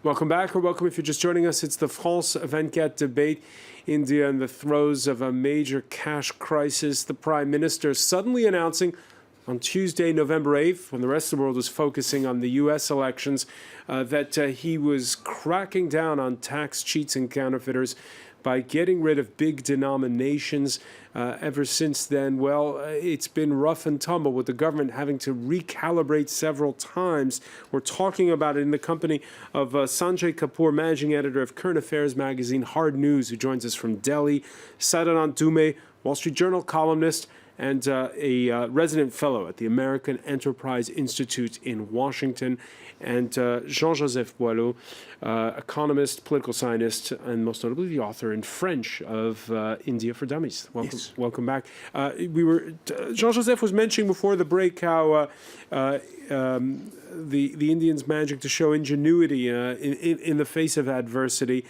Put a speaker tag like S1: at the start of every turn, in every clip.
S1: Welcome back, or welcome if you're just joining us. It's the France 24 debate. India in the throes of a major cash crisis. The Prime Minister suddenly announcing on Tuesday, November 8th, when the rest of the world was focusing on the U.S. elections, that he was cracking down on tax cheats and counterfeiters by getting rid of big denominations. Ever since then, well, it's been rough and tumble with the government having to recalibrate several times. We're talking about it in the company of Sanjay Kapoor, managing editor of current affairs magazine Hard News, who joins us from Delhi, Sadanand Dume, Wall Street Journal columnist, and a resident fellow at the American Enterprise Institute in Washington, and Jean-Joseph Boileau, economist, political scientist, and most notably the author in French of India for Dummies. Welcome, yes. Welcome back. Jean-Joseph was mentioning before the break how the Indians managing to show ingenuity in the face of adversity.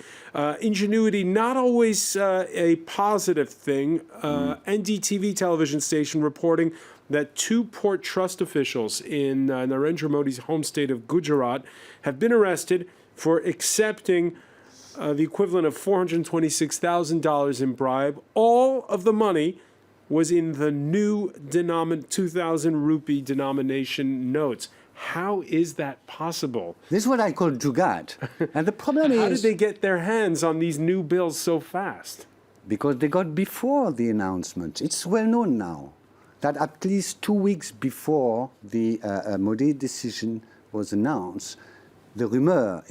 S1: Ingenuity, not always a positive thing. NDTV television station reporting that 2 port trust officials in Narendra Modi's home state of Gujarat have been arrested for accepting the equivalent of $426,000 in bribe. All of the money was in the new 2,000 rupee denomination notes. How is that possible?
S2: This is what I call jugaad. And the problem is...
S1: How did they get their hands on these new bills so fast?
S2: Because they got before the announcement. It's well known now that at least 2 weeks before the Modi decision was announced, the rumor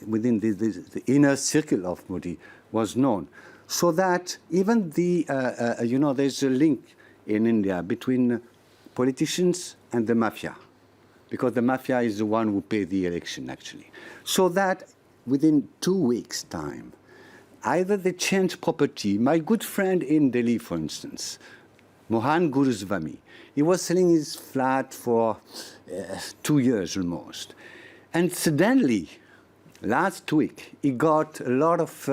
S2: within the inner circle of Modi was known. So that even there's a link in India between politicians and the mafia, because the mafia is the one who paid the election, actually. So that within 2 weeks' time, either they change property. My good friend in Delhi, for instance, Mohan Guruswamy, he was selling his flat for 2 years almost. And suddenly, last week, he got a lot of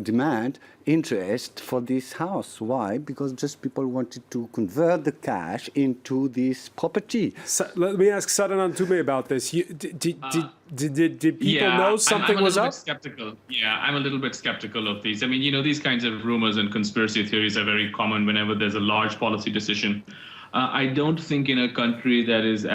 S2: demand, interest for this house. Why? Because just people wanted to convert the cash into this property.
S1: So, let me ask Sadanand Dume about this. Did people know something was up?
S3: Skeptical. Yeah, I'm a little bit skeptical of these. I mean, you know, these kinds of rumors and conspiracy theories are very common whenever there's a large policy decision. I don't think in a country that is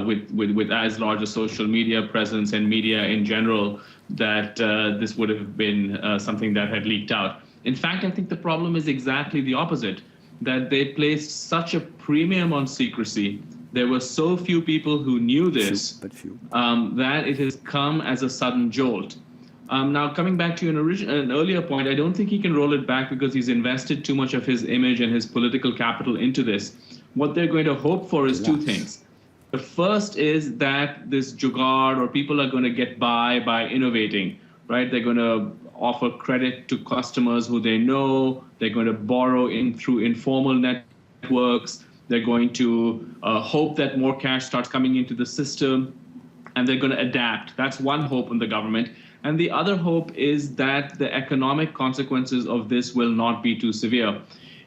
S3: with as large a social media presence and media in general, that this would have been something that had leaked out. In fact, I think the problem is exactly the opposite, that they placed such a premium on secrecy. There were so few people who knew this that it has come as a sudden jolt. Now, coming back to an earlier point, I don't think he can roll it back because he's invested too much of his image and his political capital into this. What they're going to hope for is two things. The first is that this jugaad, or people are going to get by innovating, right? They're going to offer credit to customers who they know. They're going to borrow through informal networks. They're going to hope that more cash starts coming into the system, and they're going to adapt. That's one hope in the government. And the other hope is that the economic consequences of this will not be too severe.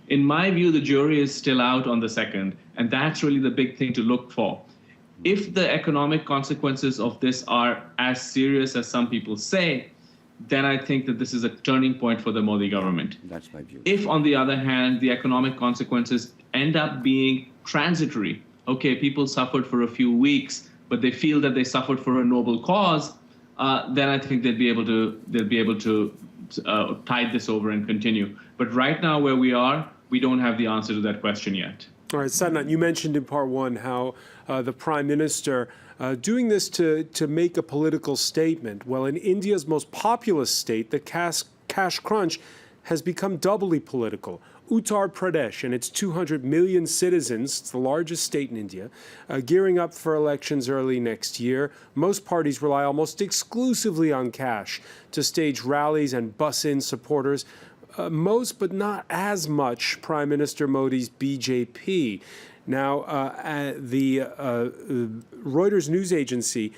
S3: In my view, the jury is still out on the second, and that's really the big thing to look for. If the economic consequences of this are as serious as some people say, then I think that this is a turning point for the Modi government.
S2: That's my view.
S3: If, on the other hand, the economic consequences end up being transitory, okay, people suffered for a few weeks, but they feel that they suffered for a noble cause, then I think they'll be able to tide this over and continue. But right now, where we are, we don't have the answer to that question yet.
S1: All right, Sadanand, you mentioned in part one how the Prime Minister doing this to make a political statement. Well, in India's most populous state, the cash crunch has become doubly political. Uttar Pradesh and its 200 million citizens, it's the largest state in India, gearing up for elections early next year. Most parties rely almost exclusively on cash to stage rallies and bus in supporters. Most, but not as much, Prime Minister Modi's BJP. Now, the Reuters news agency,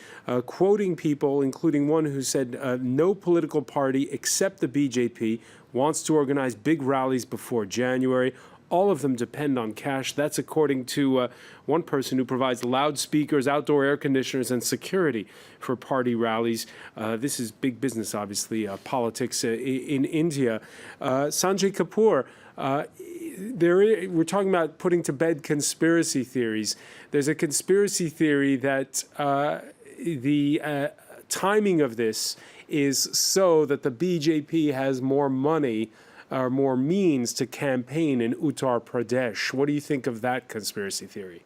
S1: quoting people, including one who said no political party except the BJP wants to organize big rallies before January. all of them depend on cash. That's according to one person who provides loudspeakers, outdoor air conditioners, and security for party rallies. This is big business, obviously, politics in India. Sanjay Kapoor, we're talking about putting to bed conspiracy theories. There's a conspiracy theory that the timing of this is so that the BJP has more money or more means to campaign in Uttar Pradesh. What do you think of that conspiracy theory?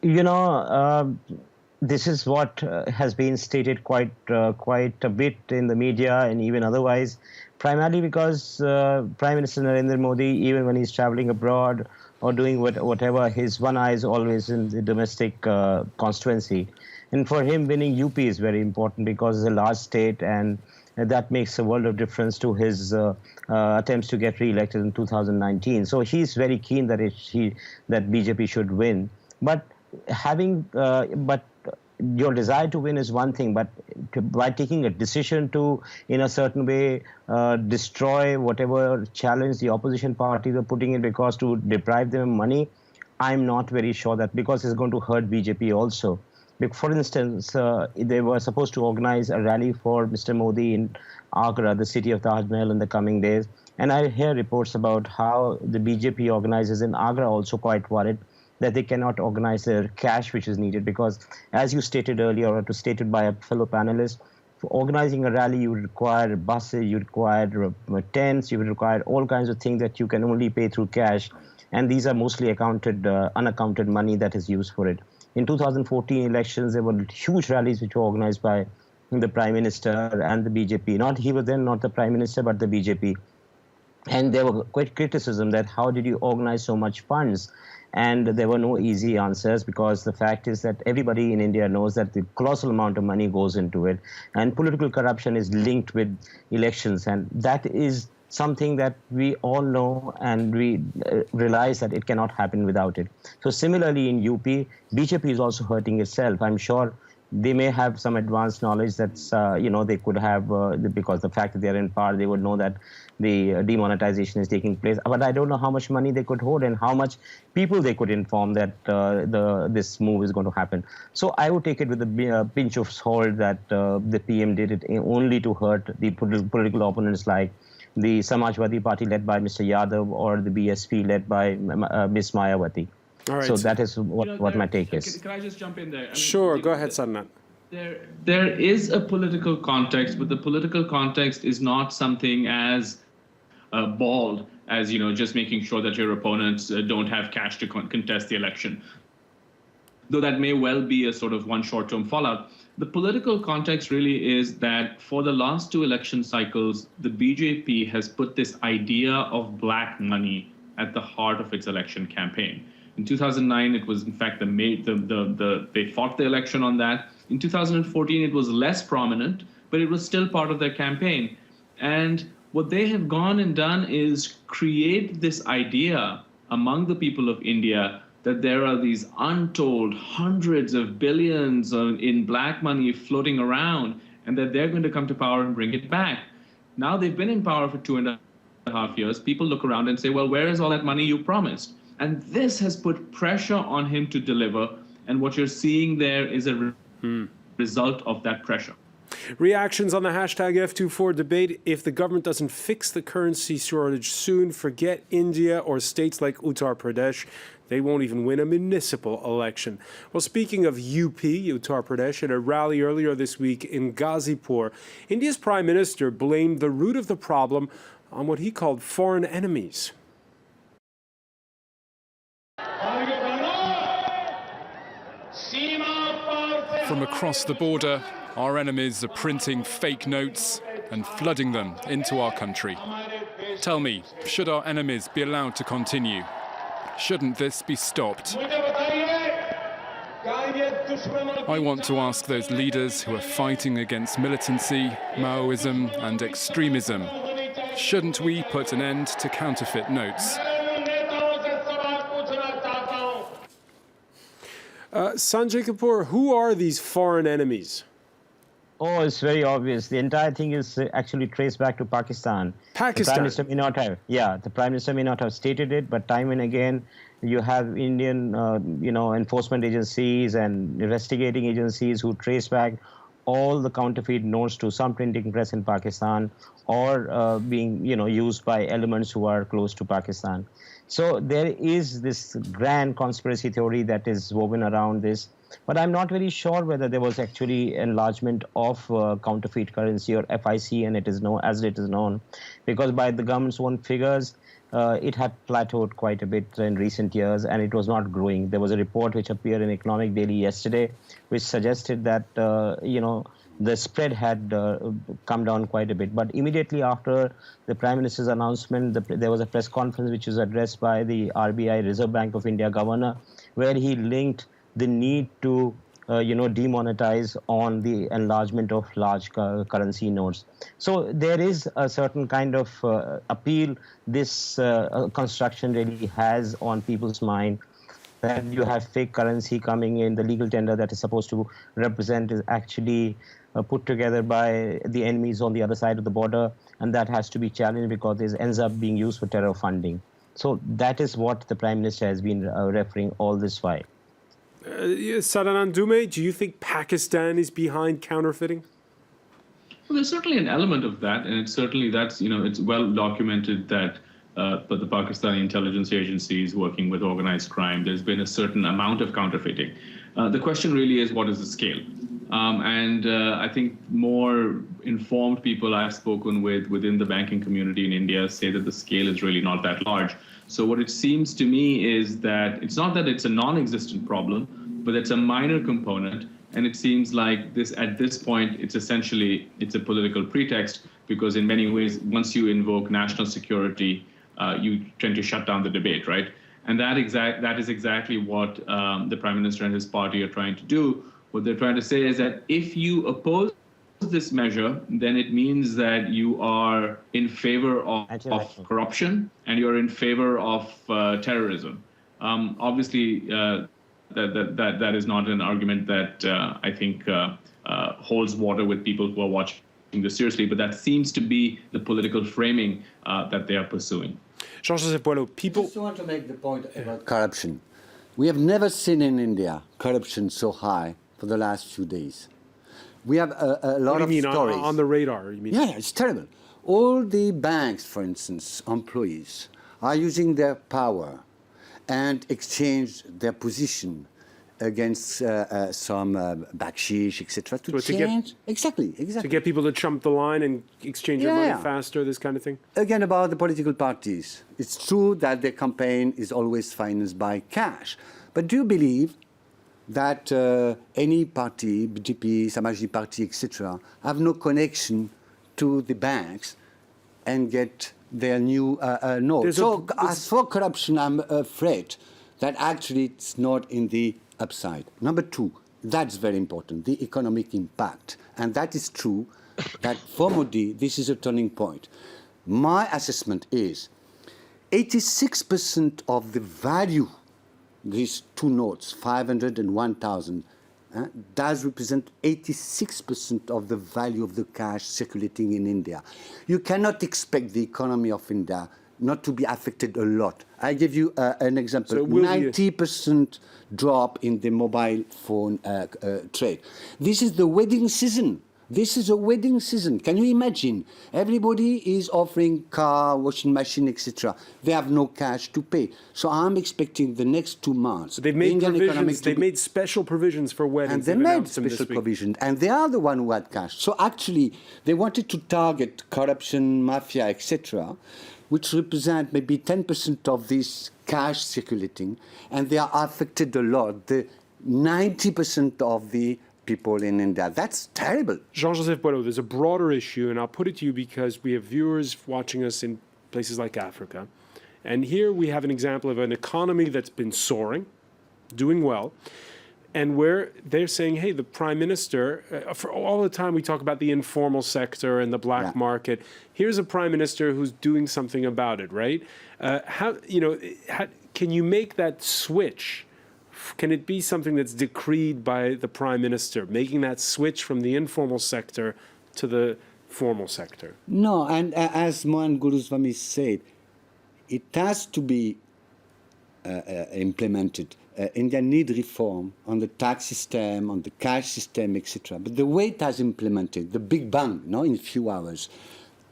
S4: You know, this is what has been stated quite a bit in the media and even otherwise, primarily because Prime Minister Narendra Modi, even when he's traveling abroad or doing whatever, his one eye is always in the domestic constituency. And for him, winning UP is very important because it's a large state, and that makes a world of difference to his attempts to get re-elected in 2019. So he's very keen that that BJP should win. But your desire to win is one thing, but by taking a decision to, in a certain way, destroy whatever challenge the opposition parties are putting in because to deprive them of money, I'm not very sure that, because it's going to hurt BJP also. For instance, they were supposed to organize a rally for Mr. Modi in Agra, the city of Taj Mahal, in the coming days. And I hear reports about how the BJP organizers in Agra also quite worried that they cannot organize the cash which is needed, because as you stated earlier, or it was stated by a fellow panelist, for organizing a rally you would require buses, you require tents, you would require all kinds of things that you can only pay through cash, and these are mostly unaccounted money that is used for it. In 2014 elections, there were huge rallies which were organized by the Prime Minister and the BJP. He was then not the Prime Minister, but the BJP. And there were quite criticism that how did you organize so much funds? And there were no easy answers, because the fact is that everybody in India knows that the colossal amount of money goes into it. And political corruption is linked with elections. And that is something that we all know, and we realize that it cannot happen without it. So similarly in UP, BJP is also hurting itself. I'm sure they may have some advanced knowledge that's, they could have, because the fact that they're in power, they would know that the demonetization is taking place. But I don't know how much money they could hold and how much people they could inform that this move is going to happen. So I would take it with a pinch of salt that the PM did it only to hurt the political opponents like the Samajwadi Party led by Mr. Yadav or the BSP led by Ms. Mayawati.
S1: All right.
S4: So that is what my take is.
S3: Can I just jump in there? I mean,
S1: sure, go ahead, Sadnat.
S3: There is a political context, but the political context is not something as bald as, just making sure that your opponents don't have cash to contest the election. Though that may well be a sort of one short-term fallout. The political context really is that for the last two election cycles, the BJP has put this idea of black money at the heart of its election campaign. In 2009, it was in fact they fought the election on that. In 2014, it was less prominent, but it was still part of their campaign. And what they have gone and done is create this idea among the people of India that there are these untold hundreds of billions in black money floating around, and that they're going to come to power and bring it back. Now they've been in power for 2.5 years. People look around and say, well, where is all that money you promised? And this has put pressure on him to deliver. And what you're seeing there is a result of that pressure.
S1: Reactions on the hashtag F24 debate. If the government doesn't fix the currency shortage soon, forget India or states like Uttar Pradesh. They won't even win a municipal election. Well, speaking of UP, Uttar Pradesh, at a rally earlier this week in Ghazipur, India's Prime Minister blamed the root of the problem on what he called foreign enemies.
S5: From across the border, our enemies are printing fake notes and flooding them into our country. Tell me, should our enemies be allowed to continue? Shouldn't this be stopped? I want to ask those leaders who are fighting against militancy, Maoism and extremism, shouldn't we put an end to counterfeit notes?
S1: Sanjay Kapoor, who are these foreign enemies?
S4: Oh, it's very obvious. The entire thing is actually traced back to Pakistan.
S1: Pakistan.
S4: The Prime Minister may not have, the Prime Minister may not have stated it, but time and again, you have Indian, enforcement agencies and investigating agencies who trace back all the counterfeit notes to some printing press in Pakistan or being, used by elements who are close to Pakistan. So there is this grand conspiracy theory that is woven around this. But I'm not very sure whether there was actually enlargement of counterfeit currency or FIC, and it is known as it is known, because by the government's own figures, it had plateaued quite a bit in recent years, and it was not growing. There was a report which appeared in Economic Daily yesterday, which suggested that the spread had come down quite a bit. But immediately after the Prime Minister's announcement, there was a press conference which was addressed by the RBI, Reserve Bank of India governor, where he linked the need to, demonetize on the enlargement of large currency notes. So there is a certain kind of appeal this construction really has on people's mind, that you have fake currency coming in, the legal tender that is supposed to represent is actually put together by the enemies on the other side of the border, and that has to be challenged because it ends up being used for terror funding. So that is what the Prime Minister has been referring all this while.
S1: Sadanand Dume, do you think Pakistan is behind counterfeiting?
S3: Well, there's certainly an element of that, and it's well documented that the Pakistani intelligence agencies working with organized crime, there's been a certain amount of counterfeiting. The question really is, what is the scale? I think more informed people I've spoken with within the banking community in India say that the scale is really not that large. So what it seems to me is that it's not that it's a non-existent problem, but it's a minor component. And it seems like at this point, it's a political pretext, because in many ways, once you invoke national security, you tend to shut down the debate, right? And that is exactly what the Prime Minister and his party are trying to do. What they're trying to say is that if you oppose this measure, then it means that you are in favor of corruption and you're in favor of terrorism. Obviously, that is not an argument that I think holds water with people who are watching this seriously, but that seems to be the political framing that they are pursuing.
S1: Jean-Joseph Boileau,
S2: I just want to make the point about corruption. We have never seen in India corruption so high for the last few days. We have a lot of stories.
S1: On the radar, you mean?
S2: Yeah, it's terrible. All the banks, for instance, employees, are using their power and exchange their position against some bakshish, etc. to change. Exactly.
S1: To get people to jump the line and exchange their money faster, this kind of thing?
S2: Again, about the political parties. It's true that their campaign is always financed by cash. But do you believe that any party, BJP, Samajwadi Party, etc., have no connection to the banks and get their new notes? So as for corruption, I'm afraid that actually it's not in the upside. Number two, that's very important, the economic impact. And that is true that for Modi, this is a turning point. My assessment is 86% of the value, these two notes, 500 and 1,000, does represent 86% of the value of the cash circulating in India. You cannot expect the economy of India not to be affected a lot. I give you an example. So 90% drop in the mobile phone trade. This is the wedding season. This is a wedding season. Can you imagine? Everybody is offering car, washing machine, etc. They have no cash to pay. So I'm expecting the next 2 months.
S1: They've made provisions. They've made special provisions for weddings.
S2: And they made special provisions. And they are the one who had cash. So actually, they wanted to target corruption, mafia, etc., which represent maybe 10% of this cash circulating. And they are affected a lot. The 90% of the people in India. That's terrible.
S1: Jean-Joseph Boileau, there's a broader issue, and I'll put it to you because we have viewers watching us in places like Africa. And here we have an example of an economy that's been soaring, doing well, and where they're saying, hey, the Prime Minister, for all the time we talk about the informal sector and the black market, here's a Prime Minister who's doing something about it, right? Can you make that switch Can it be something that's decreed by the Prime Minister, making that switch from the informal sector to the formal sector?
S2: No, and as Mohan Guruswamy said, it has to be implemented. India needs reform on the tax system, on the cash system, etc. But the way it has implemented, the big bang, in a few hours,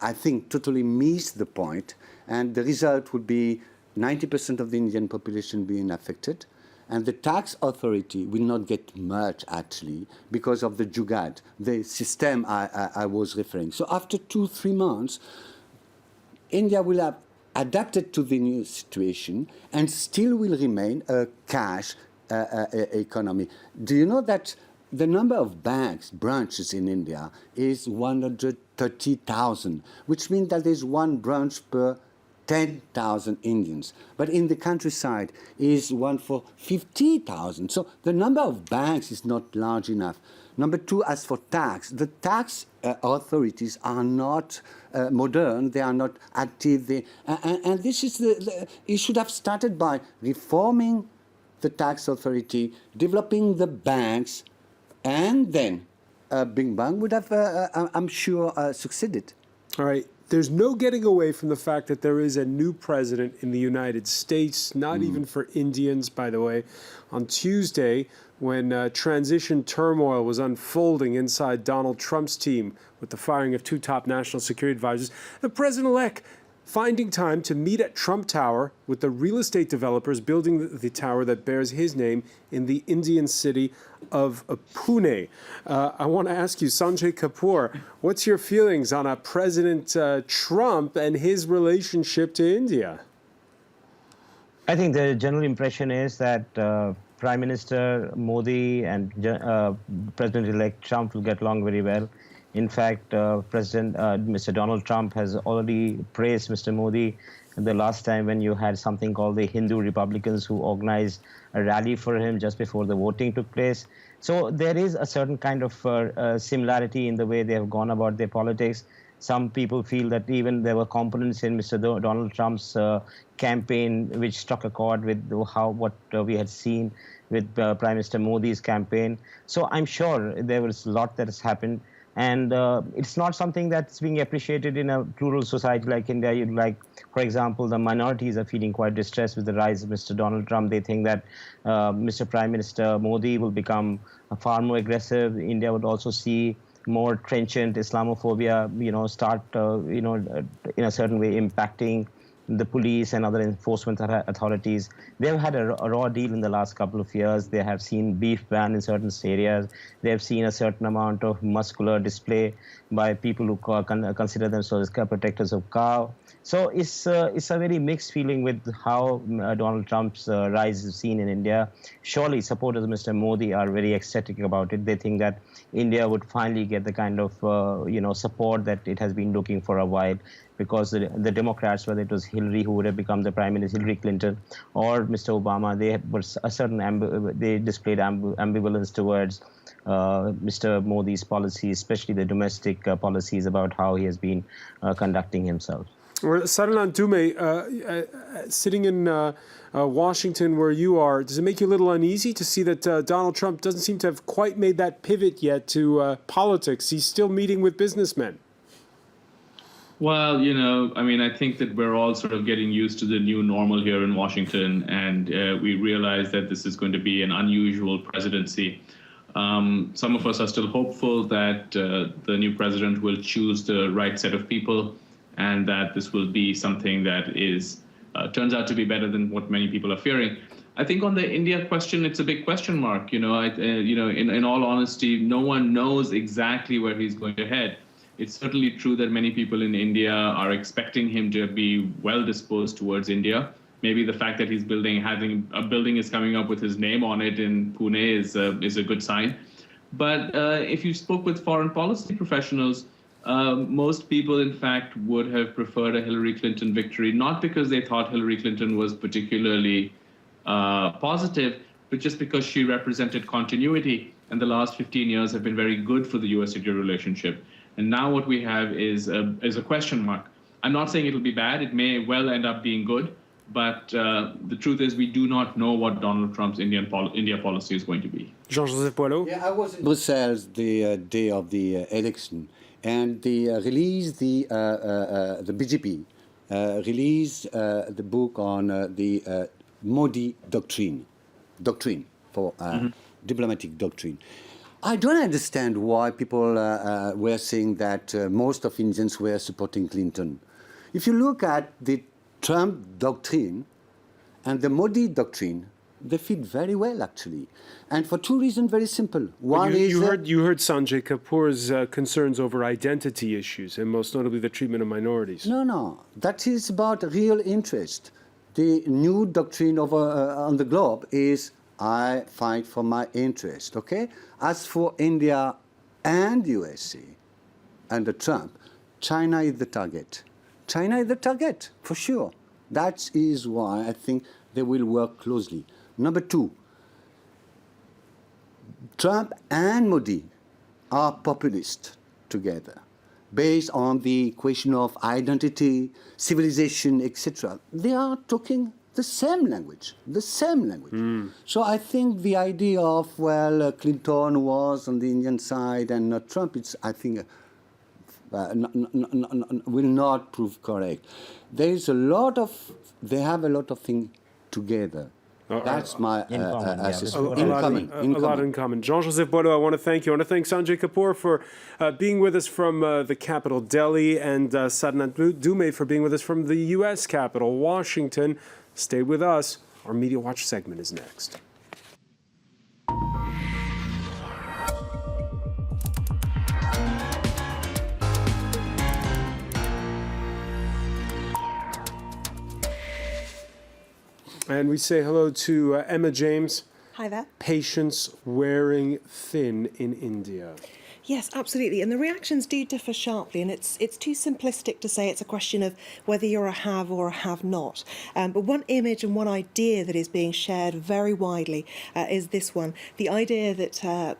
S2: I think totally missed the point, and the result would be 90% of the Indian population being affected, and the tax authority will not get much, actually, because of the Jugaad, the system I was referring. So after 2-3 months, India will have adapted to the new situation and still will remain a cash economy. Do you know that the number of banks, branches in India is 130,000, which means that there's one branch per 10,000 Indians. But in the countryside is one for 50,000. So the number of banks is not large enough. Number two, as for tax, the tax authorities are not modern, they are not active. And this is it should have started by reforming the tax authority, developing the banks, and then Big Bang would have, I'm sure, succeeded.
S1: All right. There's no getting away from the fact that there is a new president in the United States, not even for Indians, by the way. On Tuesday, when transition turmoil was unfolding inside Donald Trump's team with the firing of 2 top national security advisors, the president-elect finding time to meet at Trump Tower with the real estate developers building the tower that bears his name in the Indian city of Pune. I want to ask you, Sanjay Kapoor, what's your feelings on President Trump and his relationship to India?
S4: I think the general impression is that Prime Minister Modi and President-elect Trump will get along very well. In fact, Mr. Donald Trump has already praised Mr. Modi the last time when you had something called the Hindu Republicans who organized a rally for him just before the voting took place. So there is a certain kind of similarity in the way they have gone about their politics. Some people feel that even there were components in Mr. Donald Trump's campaign which struck a chord with what we had seen with Prime Minister Modi's campaign. So I'm sure there was a lot that has happened. And it's not something that's being appreciated in a plural society like India. For example, the minorities are feeling quite distressed with the rise of Mr. Donald Trump. They think that Mr. Prime Minister Modi will become far more aggressive. India would also see more trenchant Islamophobia, start, in a certain way impacting the police and other enforcement authorities. They've had a raw deal in the last couple of years. They have seen beef ban in certain areas. They have seen a certain amount of muscular display by people who consider themselves protectors of cow. So it's a very mixed feeling with how Donald Trump's rise is seen in India. Surely supporters of Mr. Modi are very ecstatic about it. They think that India would finally get the kind of support that it has been looking for a while, because the Democrats, whether it was Hillary who would have become the Prime Minister, Hillary Clinton, or Mr. Obama, they displayed ambivalence towards Mr. Modi's policies, especially the domestic policies about how he has been conducting himself.
S1: Saranand Dume, sitting in Washington where you are, does it make you a little uneasy to see that Donald Trump doesn't seem to have quite made that pivot yet to politics? He's still meeting with businessmen.
S3: Well, I think that we're all sort of getting used to the new normal here in Washington, and we realize that this is going to be an unusual presidency. Some of us are still hopeful that the new president will choose the right set of people, and that this will be something that turns out to be better than what many people are fearing. I think on the India question, it's a big question mark. In all honesty, no one knows exactly where he's going to head. It's certainly true that many people in India are expecting him to be well disposed towards India. Maybe the fact that having a building is coming up with his name on it in Pune is a good sign. But if you spoke with foreign policy professionals, most people, in fact, would have preferred a Hillary Clinton victory, not because they thought Hillary Clinton was particularly positive, but just because she represented continuity, and the last 15 years have been very good for the US-India relationship. And now what we have is a question mark. I'm not saying it'll be bad. It may well end up being good, But the truth is, we do not know what Donald Trump's India policy is going to be.
S1: Jean-Joseph Boileau?
S2: Yeah, I was in Brussels the day of the election, and they released the BJP released the book on the Modi doctrine for diplomatic doctrine. I don't understand why people were saying that most of Indians were supporting Clinton. If you look at the Trump doctrine and the Modi doctrine, they fit very well, actually. And for two reasons, very simple. One
S1: you heard Sanjay Kapoor's concerns over identity issues, and most notably the treatment of minorities.
S2: No. That is about real interest. The new doctrine on the globe is I fight for my interest, okay? As for India and USA under Trump, China is the target. China is the target, for sure. That is why I think they will work closely. Number two, Trump and Modi are populist together, based on the question of identity, civilization, etc. They are talking the same language. So I think the idea of, well, Clinton was on the Indian side and not Trump, I think will not prove correct. They have a lot of things together. That's my assessment.
S1: A lot in common. Jean-Joseph Boileau, I want to thank you. I want to thank Sanjay Kapoor for being with us from the capital, Delhi, and Sadhnath Dume for being with us from the U.S. capital, Washington. Stay with us. Our Media Watch segment is next. And we say hello to Emma James.
S6: Hi there.
S1: Patients wearing thin in India.
S6: Yes, absolutely. And the reactions do differ sharply, and it's too simplistic to say it's a question of whether you're a have or a have not. But one image and one idea that is being shared very widely is this one. The idea that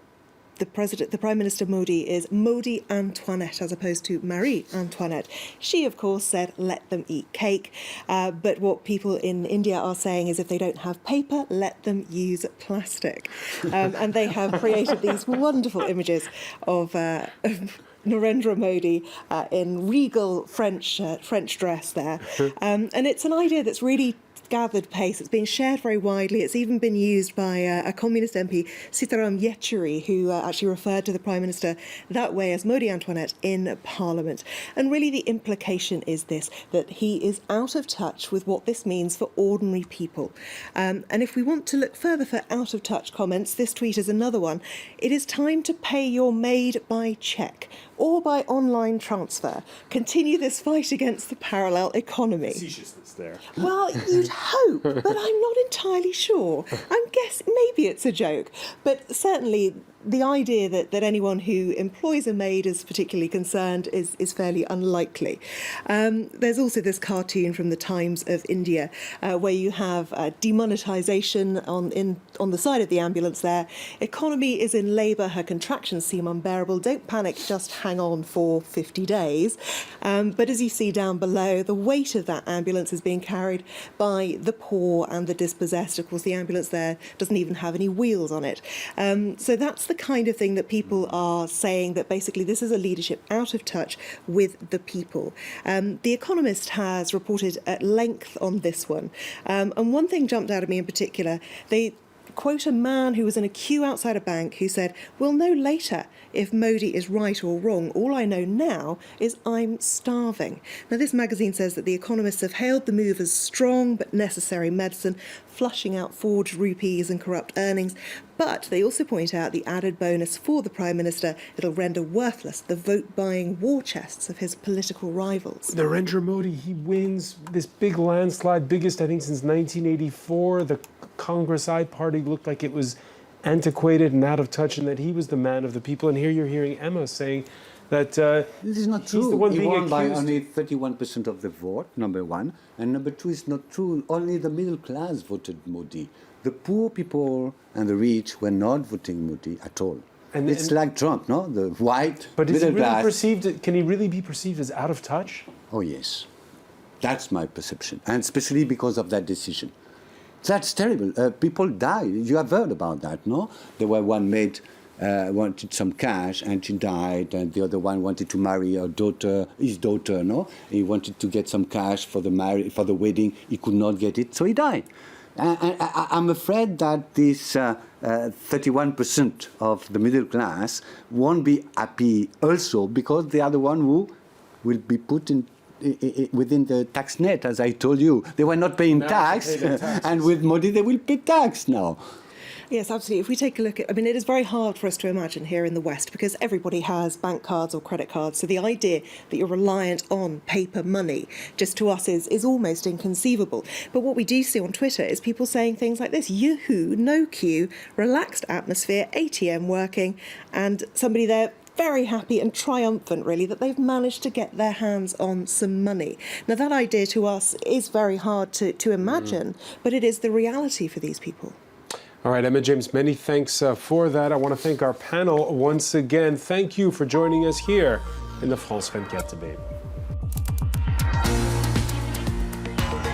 S6: the Prime Minister Modi is Modi Antoinette as opposed to Marie Antoinette. She, of course, said, let them eat cake. But what people in India are saying is if they don't have paper, let them use plastic. And they have created these wonderful images of Narendra Modi in regal French dress there. And it's an idea that's really gathered pace. It's being shared very widely. It's even been used by a communist MP, Sitaram Yechuri, who actually referred to the Prime Minister that way as Modi Antoinette in Parliament. And really the implication is this, that he is out of touch with what this means for ordinary people. And if we want to look further for out-of-touch comments, this tweet is another one. It is time to pay your maid by cheque or by online transfer. Continue this fight against the parallel economy.
S1: Facetiousness there.
S6: Well, you'd hope, but I'm not entirely sure. I'm guessing maybe it's a joke, but certainly the idea that anyone who employs a maid is particularly concerned is fairly unlikely. There's also this cartoon from the Times of India where you have demonetisation on the side of the ambulance there. Economy is in labour, her contractions seem unbearable. Don't panic, just hang on for 50 days. But as you see down below, the weight of that ambulance is being carried by the poor and the dispossessed. Of course, the ambulance there doesn't even have any wheels on it. So that's the kind of thing that people are saying, that basically this is a leadership out of touch with the people. The Economist has reported at length on this one. And one thing jumped out at me in particular. They quote a man who was in a queue outside a bank who said, "We'll know later if Modi is right or wrong. All I know now is I'm starving." Now, this magazine says that the economists have hailed the move as strong but necessary medicine, flushing out forged rupees and corrupt earnings. But they also point out the added bonus for the Prime Minister: it'll render worthless the vote-buying war chests of his political rivals.
S1: Narendra Modi, he wins this big landslide, biggest, I think, since 1984. The Congress-eyed party looked like it was antiquated and out of touch, and that he was the man of the people. And here you're hearing Emma saying that
S2: this is not true.
S1: He's the one
S2: he
S1: being
S2: won by
S1: accused.
S2: only 31% of the vote, number one. And number two, is not true. Only the middle class voted Modi. The poor people and the rich were not voting Modi at all. And it's like Trump, no? The white
S1: But is he
S2: middle
S1: really
S2: class.
S1: perceived? Can he really be perceived as out of touch?
S2: Oh, yes. That's my perception, and especially because of that decision. That's terrible. People die. You have heard about that, no? There were one maid wanted some cash and she died, and the other one wanted to marry his daughter, no? He wanted to get some cash for the wedding. He could not get it, so he died. I'm afraid that this 31% of the middle class won't be happy also, because they are the one who will be put in within the tax net, as I told you. They were not paying tax, and with Modi they will pay tax now.
S6: Yes, absolutely. If we take a look at, it is very hard for us to imagine here in the West, because everybody has bank cards or credit cards. So the idea that you're reliant on paper money just to us is almost inconceivable. But what we do see on Twitter is people saying things like this: yoo-hoo, no queue, relaxed atmosphere, ATM working, and somebody there very happy and triumphant, really, that they've managed to get their hands on some money. Now, that idea to us is very hard to imagine, but it is the reality for these people.
S1: All right, Emma James, many thanks for that. I want to thank our panel once again. Thank you for joining us here in the France 24 debate.